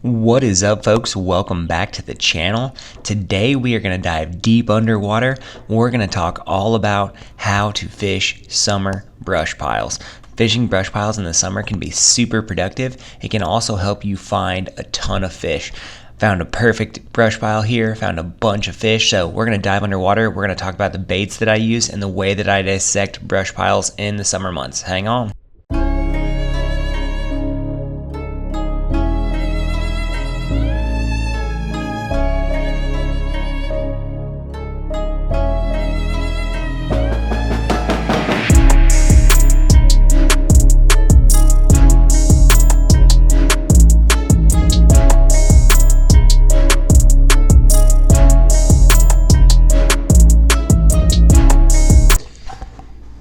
What is up, folks? Welcome back to the channel. Today we are going to dive deep underwater. We're going to talk all about how to fish summer brush piles. Fishing brush piles in the summer can be super productive. It can also help you find a ton of fish. Found a perfect brush pile here, found a bunch of fish. So we're going to dive underwater. We're going to talk about the baits that I use and the way that I dissect brush piles in the summer months. Hang on.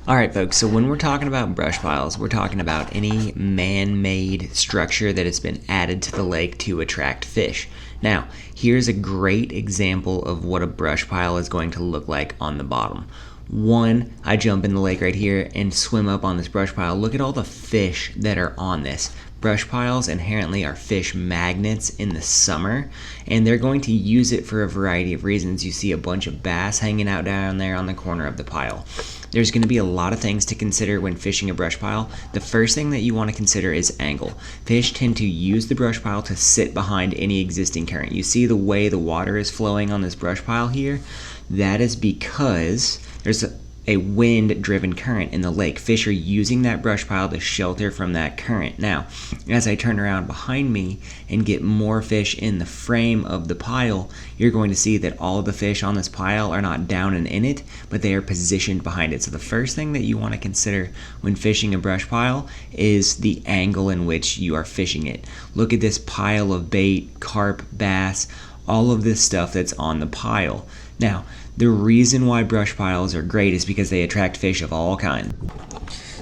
Alright folks, so when we're talking about brush piles, we're talking about any man-made structure that has been added to the lake to attract fish. Now, here's a great example of what a brush pile is going to look like on the bottom. One, I jump in the lake right here and swim up on this brush pile. Look at all the fish that are on this. Brush piles inherently are fish magnets in the summer, and they're going to use it for a variety of reasons. You see a bunch of bass hanging out down there on the corner of the pile. There's going to be a lot of things to consider when fishing a brush pile. The first thing that you want to consider is angle. Fish tend to use the brush pile to sit behind any existing current. You see the way the water is flowing on this brush pile here? That is because there's a wind-driven current in the lake. Fish are using that brush pile to shelter from that current. Now, as I turn around behind me and get more fish in the frame of the pile, you're going to see that all of the fish on this pile are not down and in it, but they are positioned behind it. So the first thing that you want to consider when fishing a brush pile is the angle in which you are fishing it. Look at this pile of bait, carp, bass, all of this stuff that's on the pile. Now, the reason why brush piles are great is because they attract fish of all kinds.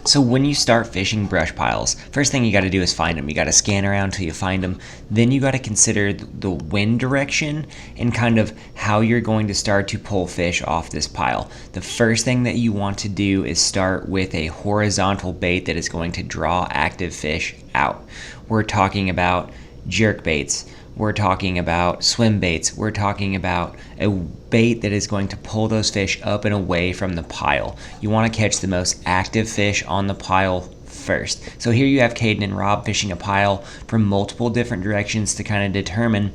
So when you start fishing brush piles, first thing you got to do is find them. You got to scan around till you find them. Then you got to consider the wind direction and kind of how you're going to start to pull fish off this pile. The first thing that you want to do is start with a horizontal bait that is going to draw active fish out. We're talking about jerk baits. We're talking about swim baits. We're talking about a bait that is going to pull those fish up and away from the pile. You want to catch the most active fish on the pile first. So here you have Caden and Rob fishing a pile from multiple different directions to kind of determine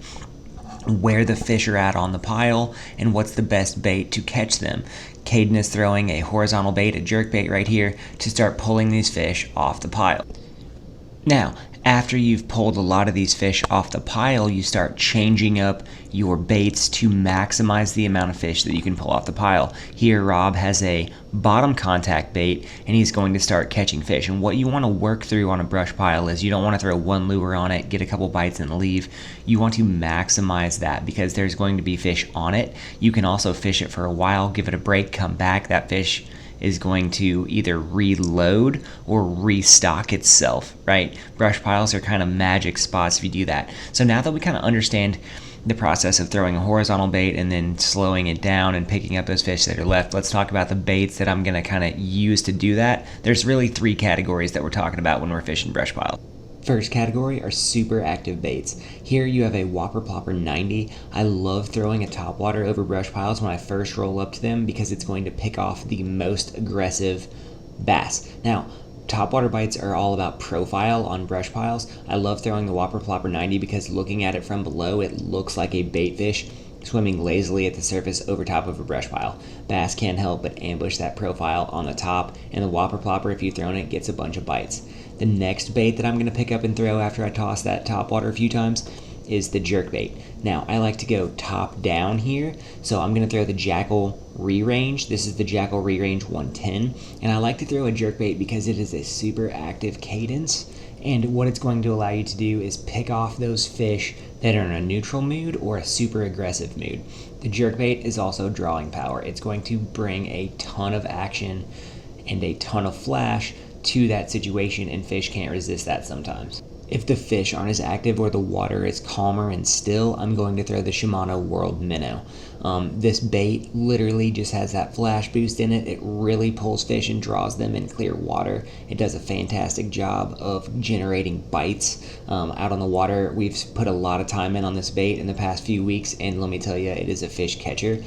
where the fish are at on the pile and what's the best bait to catch them. Caden is throwing a horizontal bait, a jerk bait right here, to start pulling these fish off the pile. Now, after you've pulled a lot of these fish off the pile, you start changing up your baits to maximize the amount of fish that you can pull off the pile. Here, Rob has a bottom contact bait, and he's going to start catching fish. And what you want to work through on a brush pile is you don't want to throw one lure on it, get a couple bites, and leave. You want to maximize that because there's going to be fish on it. You can also fish it for a while, give it a break, come back. That fish is going to either reload or restock itself, right? Brush piles are kind of magic spots if you do that. So now that we kind of understand the process of throwing a horizontal bait and then slowing it down and picking up those fish that are left, let's talk about the baits that I'm going to kind of use to do that. There's really three categories that we're talking about when we're fishing brush piles. First category are super active baits. Here you have a Whopper Plopper 90. I love throwing a topwater over brush piles when I first roll up to them because it's going to pick off the most aggressive bass. Now, topwater bites are all about profile on brush piles. I love throwing the Whopper Plopper 90 because looking at it from below, it looks like a bait fish swimming lazily at the surface over top of a brush pile. Bass can't help but ambush that profile on the top, and the Whopper Plopper, if you've thrown it, gets a bunch of bites. The next bait that I'm going to pick up and throw after I toss that topwater a few times is the jerk bait. Now, I like to go top down here, so I'm going to throw the Jackall Rerange. This is the Jackall Rerange 110, and I like to throw a jerk bait because it is a super active cadence, and what it's going to allow you to do is pick off those fish that are in a neutral mood or a super aggressive mood. The jerkbait is also drawing power. It's going to bring a ton of action and a ton of flash to that situation, and fish can't resist that sometimes. If the fish aren't as active or the water is calmer and still, I'm going to throw the Shimano World Minnow. This bait literally just has that flash boost in it. It really pulls fish and draws them in clear water. It does a fantastic job of generating bites out on the water. We've put a lot of time in on this bait in the past few weeks, and let me tell you, it is a fish catcher.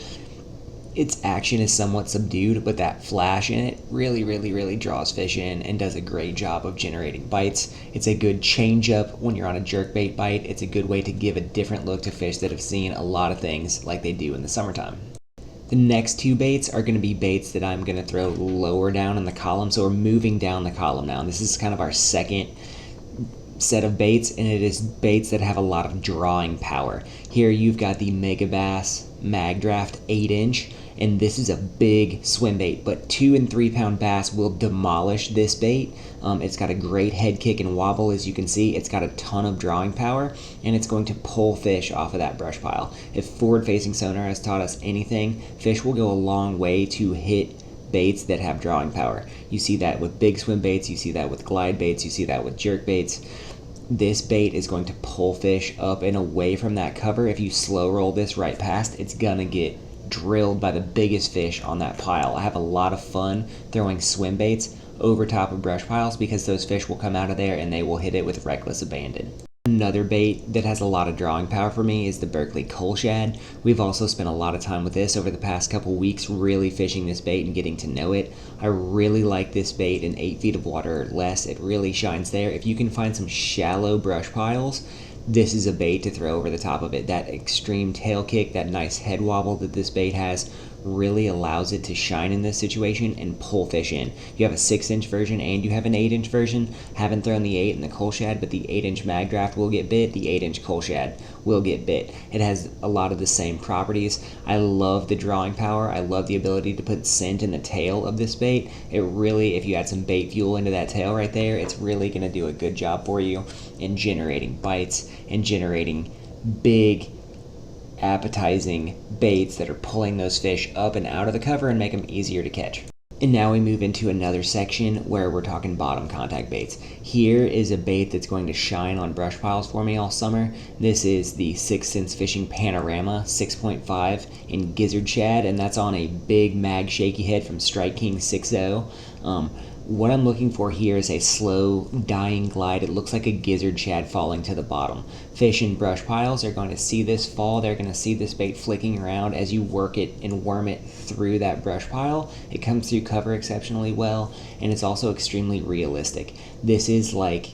Its action is somewhat subdued, but that flash in it really draws fish in and does a great job of generating bites. It's a good change up when you're on a jerkbait bite. It's a good way to give a different look to fish that have seen a lot of things like they do in the summertime. The next two baits are going to be baits that I'm going to throw lower down in the column, so we're moving down the column now. And this is kind of our second set of baits, and it is baits that have a lot of drawing power. Here you've got the Megabass Mag Draft 8-inch, and this is a big swim bait, but 2 and 3 pound bass will demolish this bait. It's got a great head kick and wobble, as you can see. It's got a ton of drawing power, and it's going to pull fish off of that brush pile. If forward facing sonar has taught us anything, fish will go a long way to hit baits that have drawing power. You see that with big swim baits, you see that with glide baits, you see that with jerk baits. This bait is going to pull fish up and away from that cover. If you slow roll this right past, it's gonna get drilled by the biggest fish on that pile. I have a lot of fun throwing swim baits over top of brush piles because those fish will come out of there and they will hit it with reckless abandon. Another bait that has a lot of drawing power for me is the Berkley coal shad. We've also spent a lot of time with this over the past couple weeks, really fishing this bait and getting to know it. I really like this bait in 8 feet of water or less. It really shines there. If you can find some shallow brush piles, this is a bait to throw over the top of it. That extreme tail kick, that nice head wobble that this bait has, really allows it to shine in this situation and pull fish in. You have a 6-inch version and you have an 8-inch version. Haven't thrown the 8 in the coal shad, but the 8-inch Mag Draft will get bit. The 8-inch coal shad will get bit. It has a lot of the same properties. I love the drawing power. I love the ability to put scent in the tail of this bait. It really, if you add some bait fuel into that tail right there, it's really going to do a good job for you in generating bites and generating big, appetizing baits that are pulling those fish up and out of the cover and make them easier to catch. And now we move into another section where we're talking bottom contact baits. Here is a bait that's going to shine on brush piles for me all summer. This is the Sense Fishing Panorama 6.5 in gizzard shad, and that's on a big mag shaky head from Strike King 6.0. What I'm looking for here is a slow, dying glide. It looks like a gizzard shad falling to the bottom. Fish in brush piles are going to see this fall. They're going to see this bait flicking around as you work it and worm it through that brush pile. It comes through cover exceptionally well, and it's also extremely realistic. This is like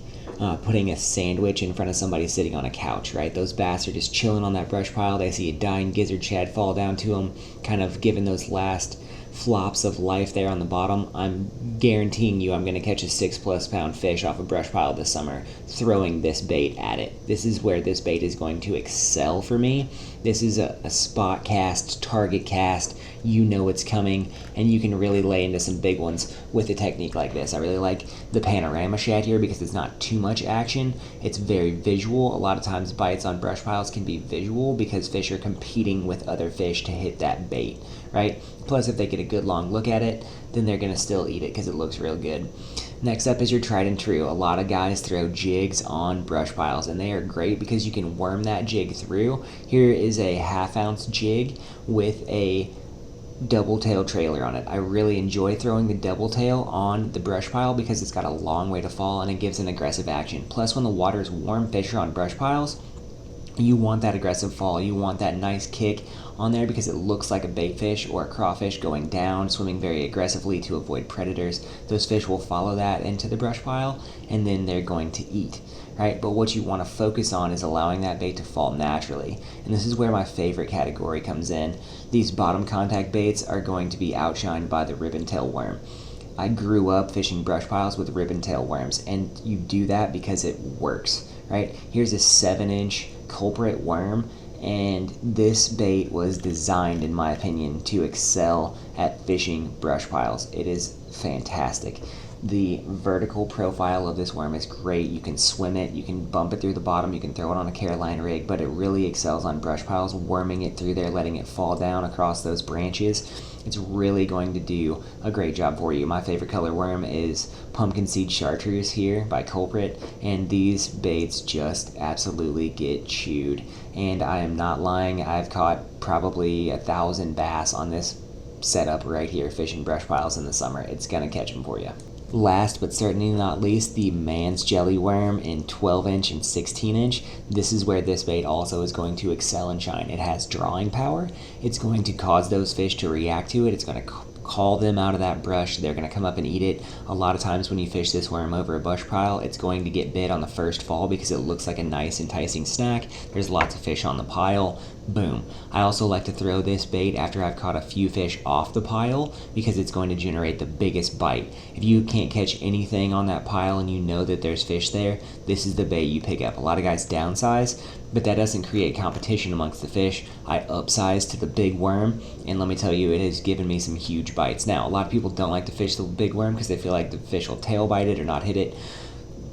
putting a sandwich in front of somebody sitting on a couch, right? Those bass are just chilling on that brush pile. They see a dying gizzard shad fall down to them, kind of giving those last flops of life there on the bottom. I'm guaranteeing you I'm going to catch a 6+ pound fish off a brush pile this summer throwing this bait at it. This is where this bait is going to excel for me. This is a spot cast, target cast. You know it's coming, and you can really lay into some big ones with a technique like this. I really like the panorama shad here because it's not too much action. It's very visual. A lot of times bites on brush piles can be visual because fish are competing with other fish to hit that bait, right? Plus, if they get a good long look at it, then they're going to still eat it because it looks real good. Next up is your tried and true. A lot of guys throw jigs on brush piles, and they are great because you can worm that jig through. Here is a 1/2 ounce jig with a double tail trailer on it. I really enjoy throwing the double tail on the brush pile because it's got a long way to fall and it gives an aggressive action. Plus, when the water is warm, fish are on brush piles, you want that aggressive fall. You want that nice kick on there because it looks like a bait fish or a crawfish going down, swimming very aggressively to avoid predators. Those fish will follow that into the brush pile, and then they're going to eat, right? But what you want to focus on is allowing that bait to fall naturally. And this is where my favorite category comes in. These bottom contact baits are going to be outshined by the ribbon-tail worm. I grew up fishing brush piles with ribbon-tail worms, and you do that because it works, right? Here's a 7-inch culprit worm, and this bait was designed, in my opinion, to excel at fishing brush piles. It is fantastic. The vertical profile of this worm is great. You can swim it, you can bump it through the bottom, you can throw it on a Caroline rig, but it really excels on brush piles, worming it through there, letting it fall down across those branches. It's really going to do a great job for you. My favorite color worm is Pumpkin Seed Chartreuse here by Culprit, and these baits just absolutely get chewed. And I am not lying, I've caught probably 1,000 bass on this setup right here fishing brush piles in the summer. It's gonna catch them for you. Last but certainly not least, the Man's Jelly Worm in 12-inch and 16-inch. This is where this bait also is going to excel and shine. It has drawing power. It's going to cause those fish to react to it. It's going to call them out of that brush. They're going to come up and eat it. A lot of times when you fish this worm over a brush pile, it's going to get bit on the first fall because it looks like a nice enticing snack. There's lots of fish on the pile. Boom. I also like to throw this bait after I've caught a few fish off the pile because it's going to generate the biggest bite. If you can't catch anything on that pile and you know that there's fish there, this is the bait you pick up. A lot of guys downsize, but that doesn't create competition amongst the fish. I upsize to the big worm, and let me tell you, it has given me some huge bites. Now, a lot of people don't like to fish the big worm because they feel like the fish will tail bite it or not hit it.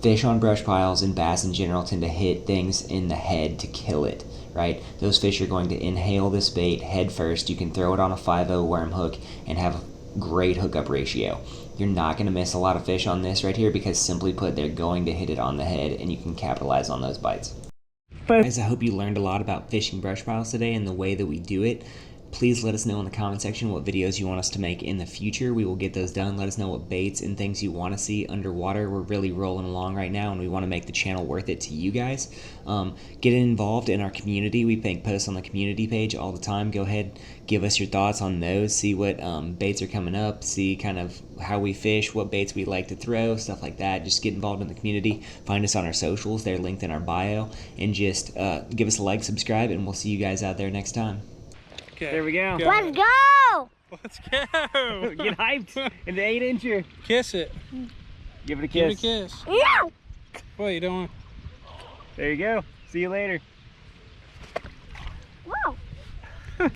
Fish on brush piles and bass in general tend to hit things in the head to kill it, right? Those fish are going to inhale this bait head first. You can throw it on a 5/0 worm hook and have a great hookup ratio. You're not going to miss a lot of fish on this right here because, simply put, they're going to hit it on the head and you can capitalize on those bites. Guys, I hope you learned a lot about fishing brush piles today and the way that we do it. Please let us know in the comment section what videos you want us to make in the future. We will get those done. Let us know what baits and things you want to see underwater. We're really rolling along right now, and we want to make the channel worth it to you guys. Get involved in our community. We make posts on the community page all the time. Go ahead, give us your thoughts on those. See what baits are coming up. See kind of how we fish, what baits we like to throw, stuff like that. Just get involved in the community. Find us on our socials. They're linked in our bio. And just give us a like, subscribe, and we'll see you guys out there next time. Okay. There we go. Let's go! Let's go! Get hyped in the 8-incher. Kiss it. Give it a Give kiss. it a kiss. No! What, you don't want... There you go. See you later.